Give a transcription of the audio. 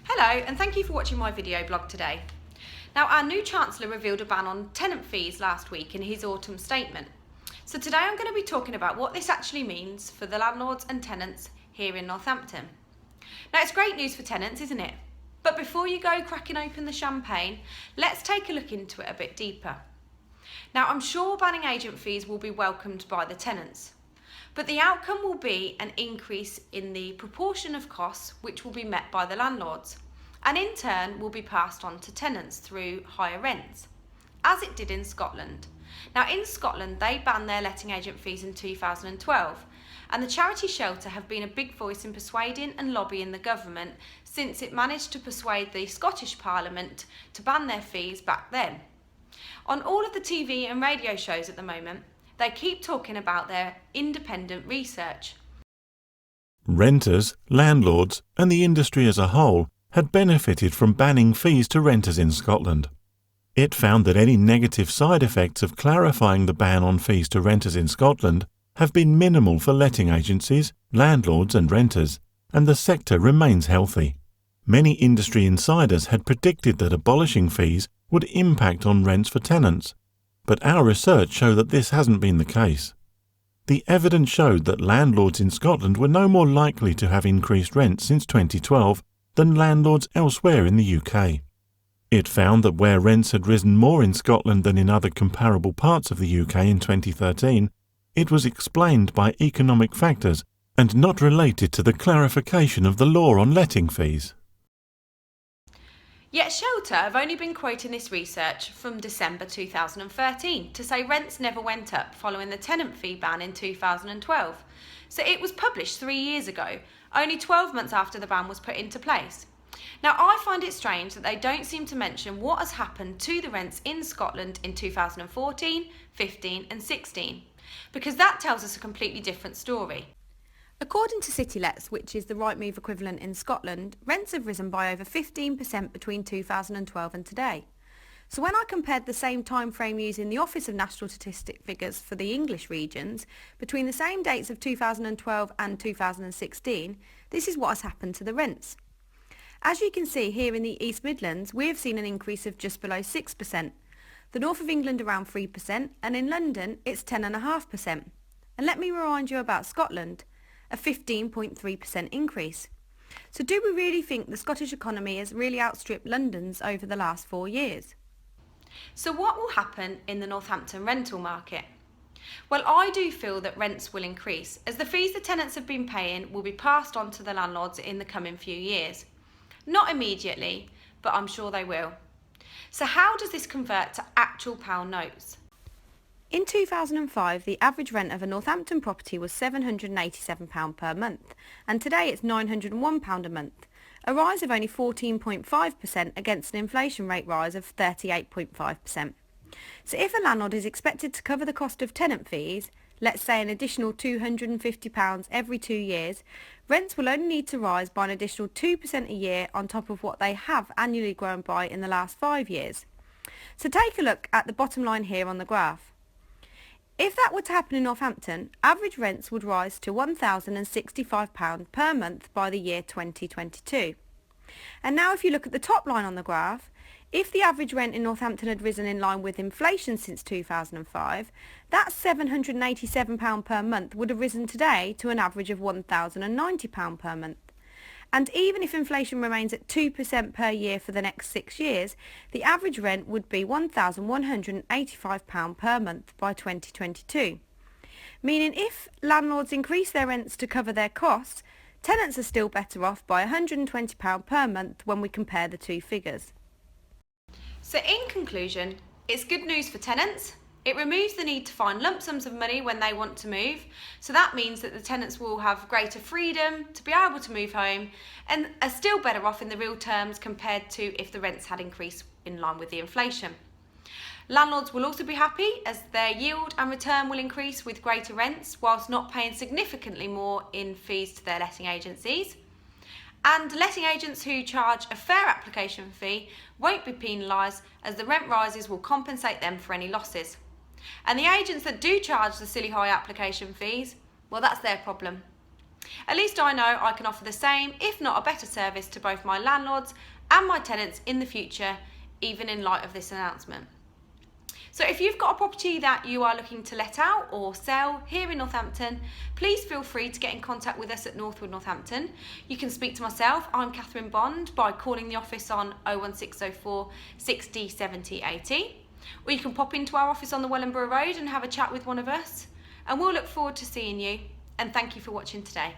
Hello, and thank you for watching my video blog today. Now, our new Chancellor revealed a ban on tenant fees last week in his autumn statement. So today I'm going to be talking about what this actually means for the landlords and tenants here in Northampton. Now, it's great news for tenants, isn't it? But before you go cracking open the champagne, let's take a look into it a bit deeper. Now, I'm sure banning agent fees will be welcomed by the tenants, but the outcome will be an increase in the proportion of costs which will be met by the landlords, and in turn will be passed on to tenants through higher rents, as it did in Scotland. Now, in Scotland, they banned their letting agent fees in 2012, and the charity shelter have been a big voice in persuading and lobbying the government since it managed to persuade the Scottish Parliament to ban their fees back then. On all of the TV and radio shows at the moment, they keep talking about their independent research. Renters, landlords, and the industry as a whole had benefited from banning fees to renters in Scotland. It found that any negative side effects of clarifying the ban on fees to renters in Scotland have been minimal for letting agencies, landlords and renters, and the sector remains healthy. Many industry insiders had predicted that abolishing fees would impact on rents for tenants, but our research showed that this hasn't been the case. The evidence showed that landlords in Scotland were no more likely to have increased rents since 2012 than landlords elsewhere in the UK. It found that where rents had risen more in Scotland than in other comparable parts of the UK in 2013, it was explained by economic factors and not related to the clarification of the law on letting fees. Yet Shelter have only been quoting this research from December 2013 to say rents never went up following the tenant fee ban in 2012. So it was published 3 years ago, only 12 months after the ban was put into place. Now, I find it strange that they don't seem to mention what has happened to the rents in Scotland in 2014, 15 and 16, because that tells us a completely different story. According to CityLets, which is the Rightmove equivalent in Scotland, rents have risen by over 15% between 2012 and today. So when I compared the same time frame using the Office of National Statistic figures for the English regions, between the same dates of 2012 and 2016, this is what has happened to the rents. As you can see here in the East Midlands, we have seen an increase of just below 6%, the North of England around 3%, and in London it's 10.5%. And let me remind you about Scotland, a 15.3% increase. So do we really think the Scottish economy has really outstripped London's over the last 4 years? So what will happen in the Northampton rental market? Well, I do feel that rents will increase as the fees the tenants have been paying will be passed on to the landlords in the coming few years. Not immediately, but I'm sure they will. So how does this convert to actual pound notes? In 2005, the average rent of a Northampton property was £787 per month, and today it's £901 a month, a rise of only 14.5% against an inflation rate rise of 38.5%. So if a landlord is expected to cover the cost of tenant fees, let's say an additional £250 every 2 years, rents will only need to rise by an additional 2% a year on top of what they have annually grown by in the last 5 years. So take a look at the bottom line here on the graph. If that were to happen in Northampton, average rents would rise to £1,065 per month by the year 2022. And now if you look at the top line on the graph, if the average rent in Northampton had risen in line with inflation since 2005, that £787 per month would have risen today to an average of £1,090 per month. And even if inflation remains at 2% per year for the next 6 years, the average rent would be £1,185 per month by 2022. Meaning if landlords increase their rents to cover their costs, tenants are still better off by £120 per month when we compare the two figures. So in conclusion, it's good news for tenants. It removes the need to find lump sums of money when they want to move. So that means that the tenants will have greater freedom to be able to move home and are still better off in the real terms compared to if the rents had increased in line with the inflation. Landlords will also be happy as their yield and return will increase with greater rents whilst not paying significantly more in fees to their letting agencies. And letting agents who charge a fair application fee won't be penalised as the rent rises will compensate them for any losses. And the agents that do charge the silly high application fees, well, that's their problem. At least I know I can offer the same, if not a better service to both my landlords and my tenants in the future, even in light of this announcement. So if you've got a property that you are looking to let out or sell here in Northampton, please feel free to get in contact with us at Northwood Northampton. You can speak to myself, I'm Catherine Bond, by calling the office on 01604 60 70 80. Or you can pop into our office on the Wellingborough Road and have a chat with one of us. And we'll look forward to seeing you. And thank you for watching today.